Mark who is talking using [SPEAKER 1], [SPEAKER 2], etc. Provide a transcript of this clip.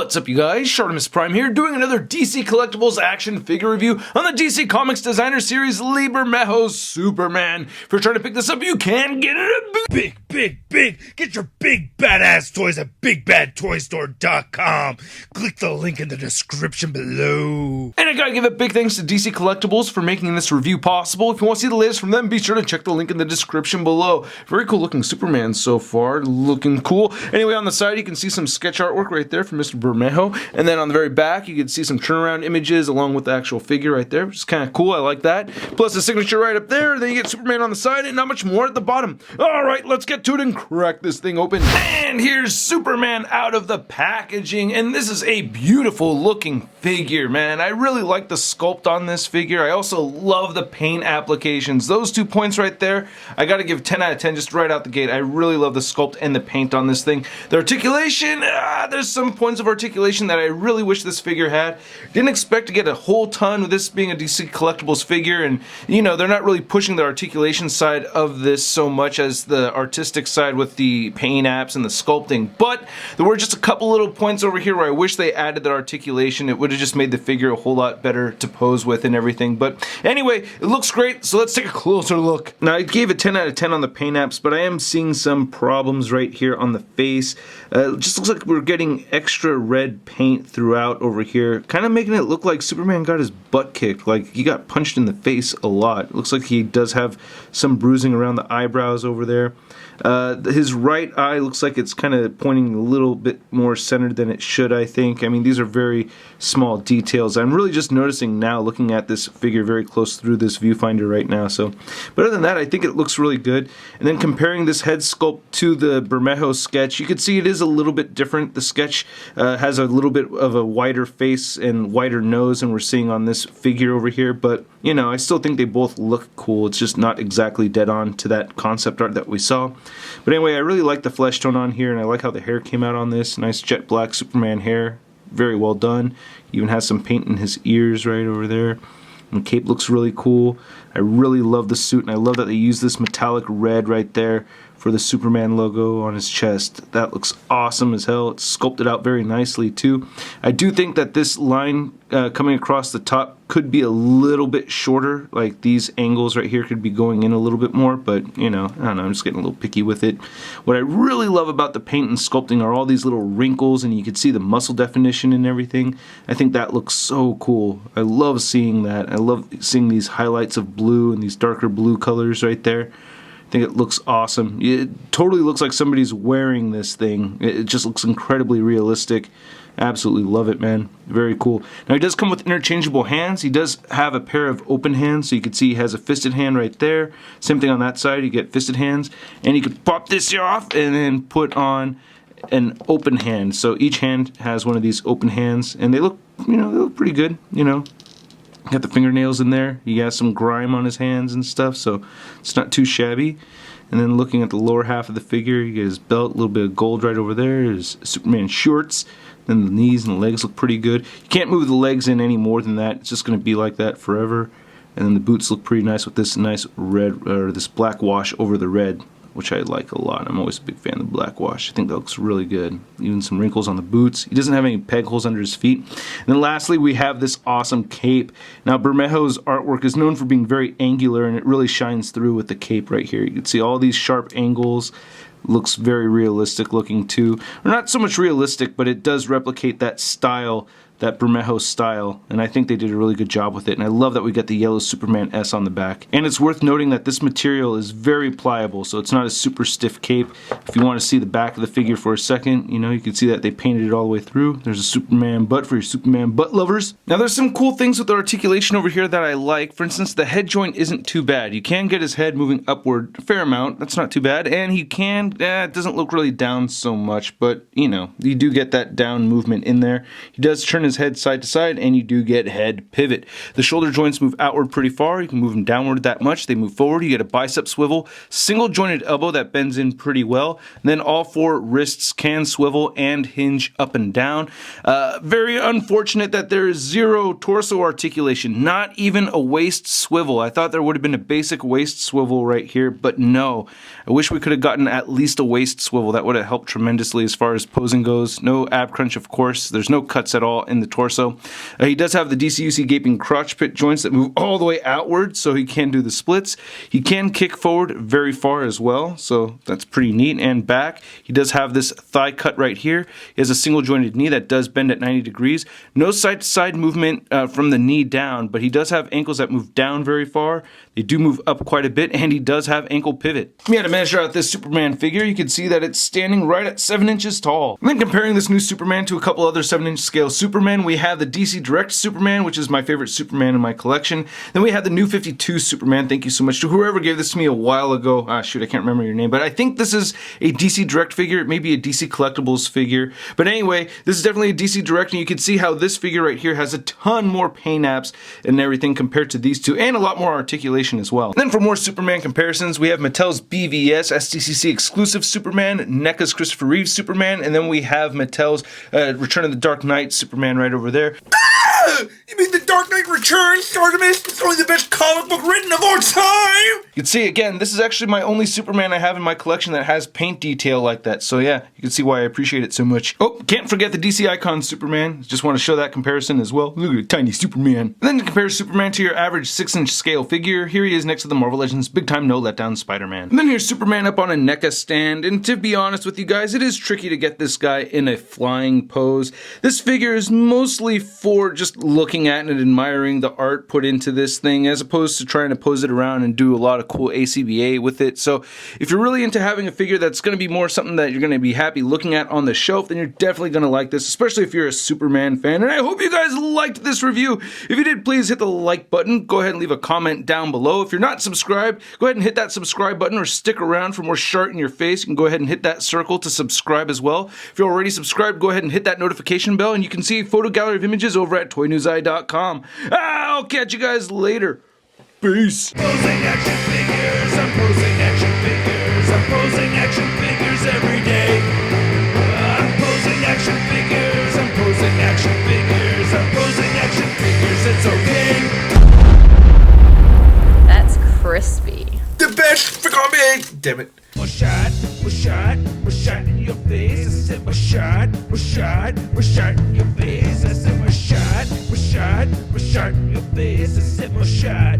[SPEAKER 1] What's up, you guys? ShartimusPrime here, doing another DC Collectibles action figure review on the DC Comics designer series Bermejo's Superman. If you're trying to pick this up, you can get it at
[SPEAKER 2] Big! Get your big badass toys at BigBadToyStore.com. Click the link in the description below.
[SPEAKER 1] And I gotta give a big thanks to DC Collectibles for making this review possible. If you want to see the latest from them, be sure to check the link in the description below. Very cool looking Superman so far, looking cool. Anyway, on the side you can see some sketch artwork right there from Mr. Bermejo, and then on the very back you can see some turnaround images along with the actual figure right there, which is kind of cool. I like that. Plus the signature right up there, then you get Superman on the side and not much more at the bottom. Alright, let's get to it and crack this thing open. And here's Superman out of the packaging, and this is a beautiful looking figure, man. I really like the sculpt on this figure. I also love the paint applications. Those 2 points right there, I gotta give 10 out of 10 just right out the gate. I really love the sculpt and the paint on this thing. The articulation, there's some points of articulation that I really wish this figure had. Didn't expect to get a whole ton with this being a DC Collectibles figure, and you know, they're not really pushing the articulation side of this so much as the artistic side with the paint apps and the sculpting, but there were just a couple little points over here where I wish they added the articulation. It would have just made the figure a whole lot better to pose with and everything. But anyway, it looks great, so let's take a closer look. Now, I gave it 10 out of 10 on the paint apps, but I am seeing some problems right here on the face. It just looks like we're getting extra red paint throughout over here, kind of making it look like Superman got his butt kicked, like he got punched in the face a lot. It looks like he does have some bruising around the eyebrows over there. His right eye looks like it's kind of pointing a little bit more centered than it should, I think. I mean, these are very small details. I'm really just noticing now, looking at this figure very close through this viewfinder right now. So, but other than that, I think it looks really good. And then comparing this head sculpt to the Bermejo sketch, you can see it is a little bit different. The sketch has a little bit of a wider face and wider nose than we're seeing on this figure over here. But, you know, I still think they both look cool. It's just not exactly dead on to that concept art that we saw. But anyway, I really like the flesh tone on here, and I like how the hair came out on this. Nice jet black Superman hair. Very well done. Even has some paint in his ears right over there. And the cape looks really cool. I really love the suit, and I love that they use this metallic red right there for the Superman logo on his chest. That looks awesome as hell. It's sculpted out very nicely too. I do think that this line coming across the top could be a little bit shorter. Like these angles right here could be going in a little bit more, but you know, I don't know, I'm just getting a little picky with it. What I really love about the paint and sculpting are all these little wrinkles, and you can see the muscle definition and everything. I think that looks so cool. I love seeing that. I love seeing these highlights of blue and these darker blue colors right there. I think it looks awesome. It totally looks like somebody's wearing this thing. It just looks incredibly realistic. Absolutely love it, man. Very cool. Now, he does come with interchangeable hands. He does have a pair of open hands, so you can see he has a fisted hand right there. Same thing on that side. You get fisted hands. And you can pop this here off and then put on an open hand. So each hand has one of these open hands, and they look, you know, they look pretty good, you know. Got the fingernails in there. He has some grime on his hands and stuff, so it's not too shabby. And then looking at the lower half of the figure, you get his belt, a little bit of gold right over there. His Superman shorts. Then the knees and the legs look pretty good. You can't move the legs in any more than that. It's just going to be like that forever. And then the boots look pretty nice with this nice red, or this black wash over the red, which I like a lot. I'm always a big fan of the black wash. I think that looks really good. Even some wrinkles on the boots. He doesn't have any peg holes under his feet. And then lastly, we have this awesome cape. Now, Bermejo's artwork is known for being very angular, and it really shines through with the cape right here. You can see all these sharp angles. Looks very realistic looking too. Or not so much realistic, but it does replicate that style, that Bermejo style, and I think they did a really good job with it. And I love that we get the yellow Superman S on the back. And it's worth noting that this material is very pliable, so it's not a super stiff cape. If you want to see the back of the figure for a second, you know, you can see that they painted it all the way through. There's a Superman butt for your Superman butt lovers. Now, there's some cool things with the articulation over here that I like. For instance, the head joint isn't too bad. You can get his head moving upward a fair amount. That's not too bad. And he can, it doesn't look really down so much, but you know, you do get that down movement in there. He does turn his head side to side, and you do get head pivot. The shoulder joints move outward pretty far. You can move them downward that much. They move forward. You get a bicep swivel, single jointed elbow that bends in pretty well. And then all 4 wrists can swivel and hinge up and down. Very unfortunate that there is 0 torso articulation, not even a waist swivel. I thought there would have been a basic waist swivel right here, but no. I wish we could have gotten at least a waist swivel. That would have helped tremendously as far as posing goes. No ab crunch, of course. There's no cuts at all in the torso. He does have the DCUC gaping crotch pit joints that move all the way outward, so he can do the splits. He can kick forward very far as well, so that's pretty neat. And back, he does have this thigh cut right here. He has a single jointed knee that does bend at 90 degrees. No side to side movement from the knee down, but he does have ankles that move down very far. They do move up quite a bit, and he does have ankle pivot. If we had to measure out this Superman figure, you can see that it's standing right at 7 inches tall. And then comparing this new Superman to a couple other 7-inch scale Superman, we have the DC Direct Superman, which is my favorite Superman in my collection. Then we have the new 52 Superman. Thank you so much to whoever gave this to me a while ago. Shoot, I can't remember your name, but I think this is a DC Direct figure. It may be a DC Collectibles figure. But anyway, this is definitely a DC Direct, and you can see how this figure right here has a ton more pain apps and everything compared to these two, and a lot more articulation as well. And then for more Superman comparisons, we have Mattel's BVS SDCC exclusive Superman, NECA's Christopher Reeve Superman, and then we have Mattel's Return of the Dark Knight Superman right over there.
[SPEAKER 2] You mean The Dark Knight Returns, Artemis? It's only the best comic book written of all time!
[SPEAKER 1] You can see, again, this is actually my only Superman I have in my collection that has paint detail like that. So yeah, you can see why I appreciate it so much. Oh, can't forget the DC Icon Superman. Just want to show that comparison as well. Look at a tiny Superman. And then to compare Superman to your average 6-inch scale figure, here he is next to the Marvel Legends Big Time No Letdown Spider-Man. And then here's Superman up on a NECA stand, and to be honest with you guys, it is tricky to get this guy in a flying pose. This figure is mostly for just looking at and admiring the art put into this thing, as opposed to trying to pose it around and do a lot of cool ACBA with it. So if you're really into having a figure that's going to be more something that you're going to be happy looking at on the shelf, then you're definitely going to like this, especially if you're a Superman fan. And I hope you guys liked this review. If you did, please hit the like button. Go ahead and leave a comment down below. If you're not subscribed, go ahead and hit that subscribe button, or stick around for more Shart in your face. You can go ahead and hit that circle to subscribe as well. If you're already subscribed, go ahead and hit that notification bell, and you can see a photo gallery of images over at toynewseye.com. I'll catch you guys later. Peace.
[SPEAKER 2] Posing action figures, I'm posing action figures, I'm posing action figures every day. I'm posing action figures, I'm posing action figures, I'm posing action figures, it's okay.
[SPEAKER 3] That's crispy.
[SPEAKER 2] The best for me! Damn it. We're shot in your face. I said we're shot in your face. I said we're shot in your face. I said we're shot